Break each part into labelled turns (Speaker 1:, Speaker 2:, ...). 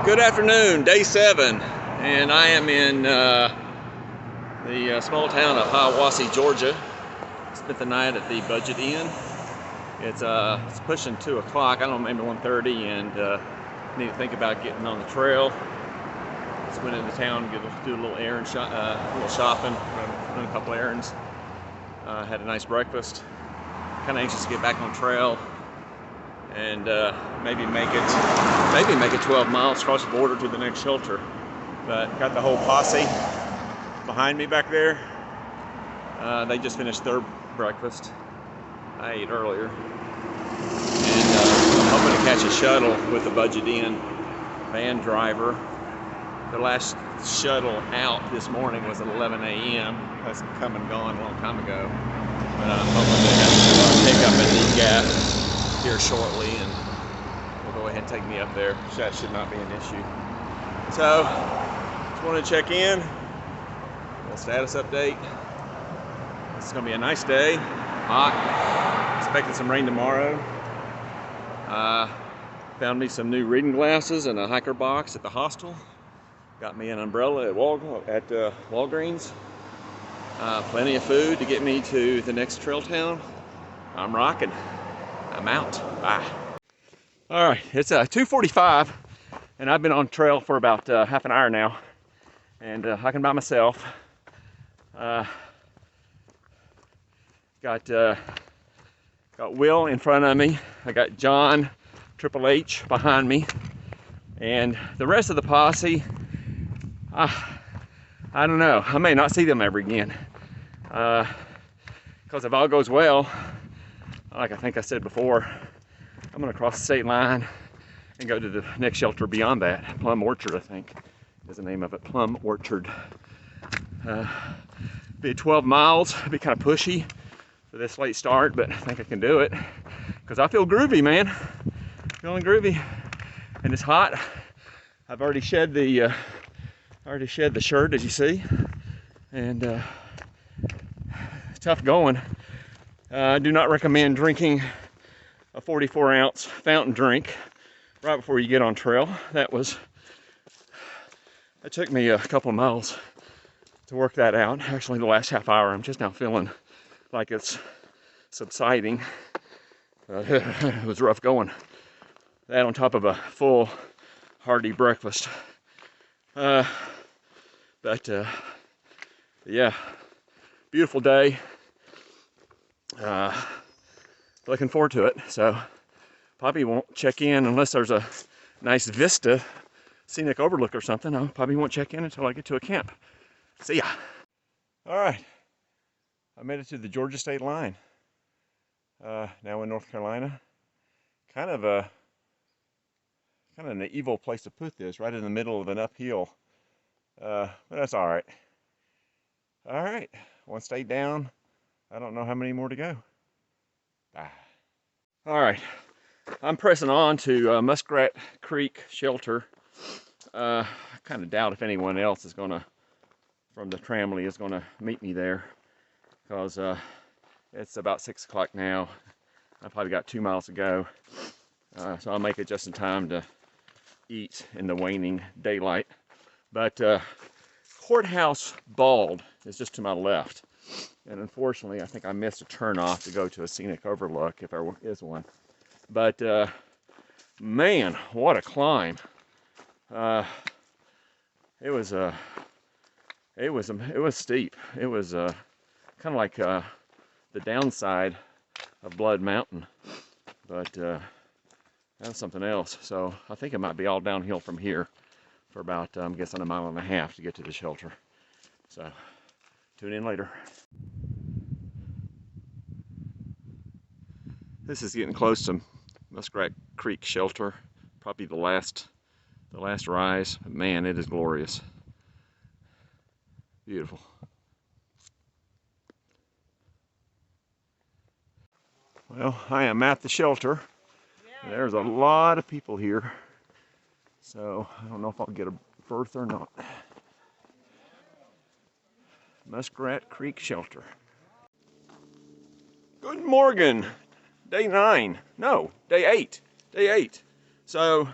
Speaker 1: Good afternoon, day 7, and I am in the small town of Hiawassee, Georgia. Spent the night at the Budget Inn. It's pushing 2 o'clock, I don't know, maybe 1:30, and need to think about getting on the trail. Just went into town to do a little errand, little shopping, run a couple errands. Had a nice breakfast. Kind of anxious to get back on trail and maybe make it 12 miles across the border to the next shelter. But got the whole posse behind me back there. They just finished their breakfast. I ate earlier, and I'm hoping to catch a shuttle with the Budget Inn van driver. The last shuttle out this morning was at 11 a.m. That's come and gone a long time ago. But I'm hoping to have to pick up at the gap here shortly, and will go ahead and take me up there. That should not be an issue. So, just wanted to check in. A little status update. This is going to be a nice day. Hot. Expecting some rain tomorrow. Found me some new reading glasses and a hiker box at the hostel. Got me an umbrella at Walgreens. Plenty of food to get me to the next trail town. I'm rocking. I'm out. Bye. All right, it's 2:45, and I've been on trail for about half an hour now, and hiking by myself. Got Will in front of me. I got John, Triple H behind me, and the rest of the posse. I don't know. I may not see them ever again, because if all goes well, like I think I said before, I'm going to cross the state line and go to the next shelter beyond that. Plum Orchard, I think, is the name of it. Plum Orchard. Be 12 miles. Be kind of pushy for this late start, but I think I can do it because I feel groovy, man. Feeling groovy, and it's hot. I've already shed the shirt, as you see, and tough going. I do not recommend drinking a 44-ounce fountain drink right before you get on trail. It took me a couple of miles to work that out. Actually, the last half hour, I'm just now feeling like it's subsiding. It was rough going. That on top of a full, hearty breakfast. But yeah, beautiful day. Looking forward to it. So probably won't check in unless there's a nice vista, scenic overlook or something. I probably won't check in until I get to a camp. See ya. All right, I made it to the Georgia state line. Now in North Carolina. Kind of an evil place to put this, right in the middle of an uphill. But that's all right. All right, one state down. I don't know how many more to go. Bye. All right, I'm pressing on to Muskrat Creek Shelter. I kind of doubt if anyone else is gonna, from the tramley, is gonna meet me there, because it's about 6 o'clock now. I've probably got 2 miles to go, so I'll make it just in time to eat in the waning daylight. But Courthouse Bald is just to my left, and unfortunately I think I missed a turnoff to go to a scenic overlook if there is one. But man, what a climb. It was steep. It was kind of like the downside of Blood Mountain, but that's something else. So I think it might be all downhill from here for about, I'm guessing, 1.5 miles to get to the shelter. So tune in later. This is getting close to Muskrat Creek Shelter. Probably the last rise. Man, it is glorious. Beautiful. Well, I am at the shelter. There's a lot of people here, so I don't know if I'll get a berth or not. Muskrat Creek Shelter. Good morning. Day 9. No, day 8. Day 8. So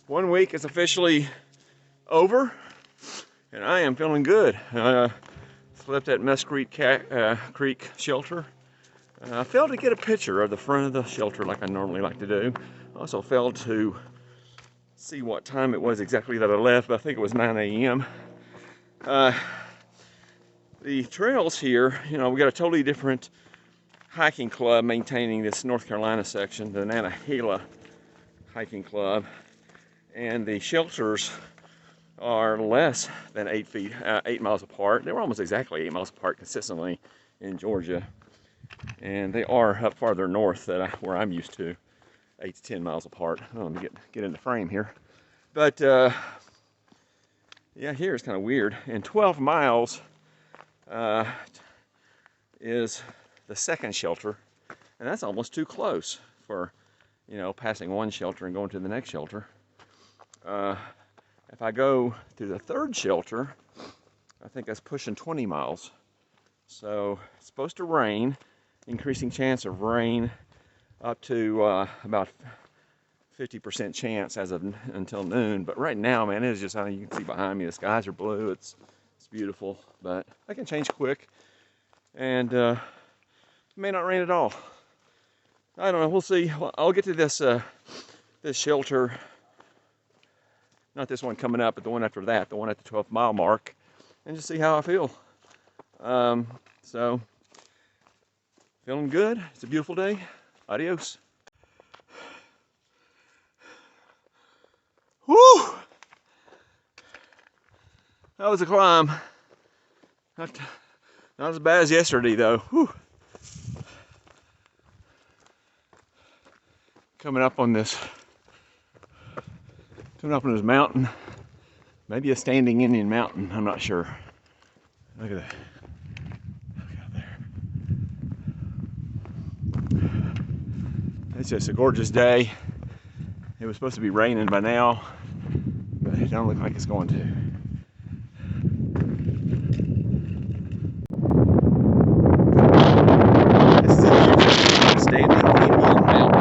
Speaker 1: 1 week is officially over, and I am feeling good. Slept at Muskrat Creek Shelter. I failed to get a picture of the front of the shelter like I normally like to do. I also failed to see what time it was exactly that I left, but I think it was 9 a.m. The trails here, you know, we got a totally different hiking club maintaining this North Carolina section, the Hiawassee hiking club, and the shelters are less than 8 miles apart. They were almost exactly 8 miles apart consistently in Georgia, and they are up farther north than where I'm used to, 8 to 10 miles apart. Oh, let me get in the frame here. But yeah, here it's kind of weird. And 12 miles is the second shelter, and that's almost too close for, you know, passing one shelter and going to the next shelter. If I go to the third shelter, I think that's pushing 20 miles. So it's supposed to rain, increasing chance of rain up to about 50% chance as of until noon. But right now, man, it is just, you can see behind me, the skies are blue. It's beautiful, but that can change quick, and it may not rain at all. I don't know. We'll see. Well, I'll get to this this shelter. Not this one coming up, but the one after that, the one at the 12-mile mark, and just see how I feel. So, feeling good. It's a beautiful day. Adios. Woo! That was a climb. Not as bad as yesterday, though. Whew. Coming up on this mountain. Maybe a standing Indian mountain, I'm not sure. Look at that. Look out there. It's just a gorgeous day. It was supposed to be raining by now, but it don't look like it's going to. This is a standing Indian mountain.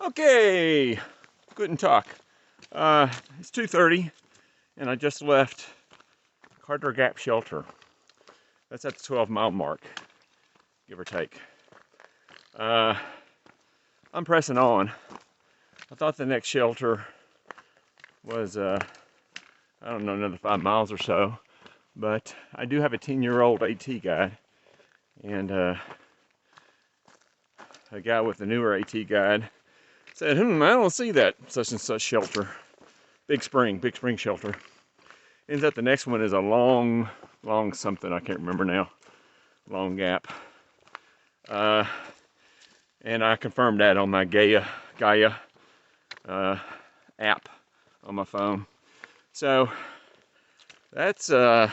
Speaker 1: Okay, guten Tag. It's 2:30, and I just left Carter Gap Shelter. That's at the 12-mile mark, give or take. I'm pressing on. I thought the next shelter was, I don't know, another 5 miles or so, but I do have a 10-year-old AT guide, and a guy with the newer AT guide said, I don't see that such and such shelter. Big Spring Shelter. Ends up the next one is a long something, I can't remember now. Long Gap. And I confirmed that on my Gaia app on my phone. So that's that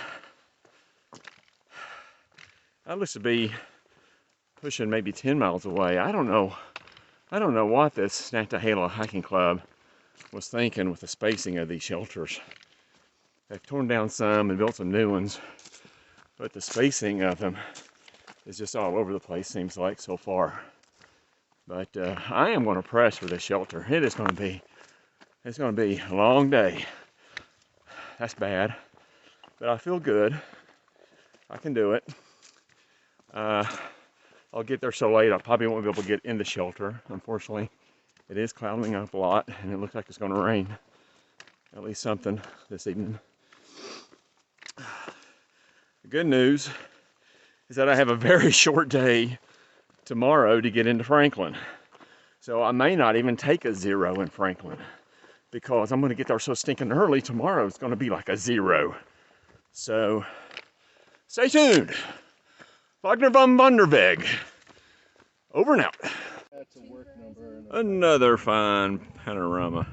Speaker 1: looks to be pushing maybe 10 miles away. I don't know what this Hiawassee hiking club was thinking with the spacing of these shelters. They've torn down some and built some new ones, but the spacing of them is just all over the place, seems like, so far. But I am going to press for this shelter. It's going to be a long day. That's bad, but I feel good. I can do it. I'll get there so late I probably won't be able to get in the shelter. Unfortunately, it is clouding up a lot, and it looks like it's going to rain. At least something this evening. The good news is that I have a very short day tomorrow to get into Franklin. So I may not even take a 0 in Franklin, because I'm going to get there so stinking early. Tomorrow it's going to be like a 0. So stay tuned. Wagner von Vonderweg. Over and out.
Speaker 2: That's a work number.
Speaker 1: Another fine panorama.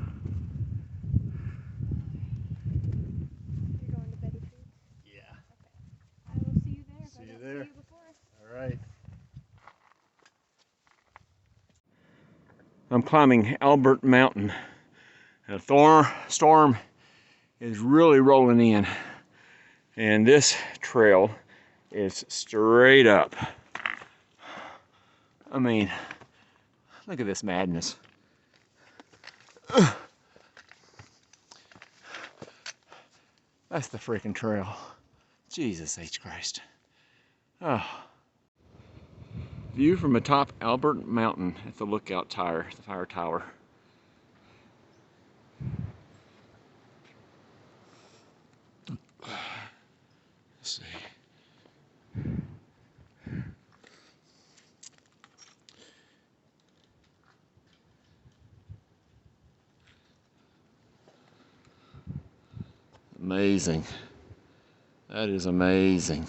Speaker 2: there. All right.
Speaker 1: I'm climbing Albert Mountain. A storm is really rolling in, and this trail is straight up. I mean, look at this madness. That's the freaking trail. Jesus H. Christ. Oh. View from atop Albert Mountain at the lookout tower, the fire tower. Let's see. Amazing. That is amazing.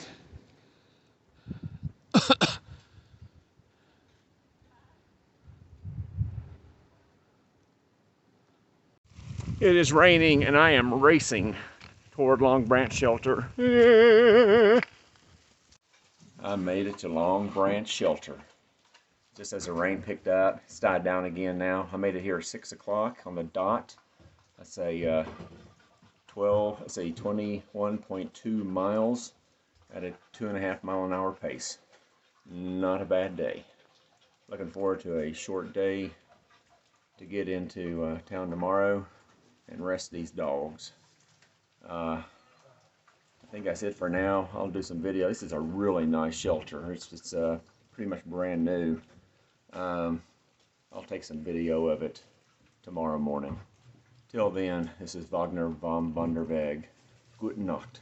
Speaker 1: It is raining and I am racing toward Long Branch Shelter. I made it to Long Branch Shelter. Just as the rain picked up, it's died down again now. I made it here at 6 o'clock on the dot. That's a 21.2 miles at a 2.5 mile an hour pace. Not a bad day. Looking forward to a short day to get into town tomorrow and rest these dogs. I think that's it for now. I'll do some video. This is a really nice shelter. It's pretty much brand new. I'll take some video of it tomorrow morning. Till then, this is Wagner von Bunderweg. Gute Nacht.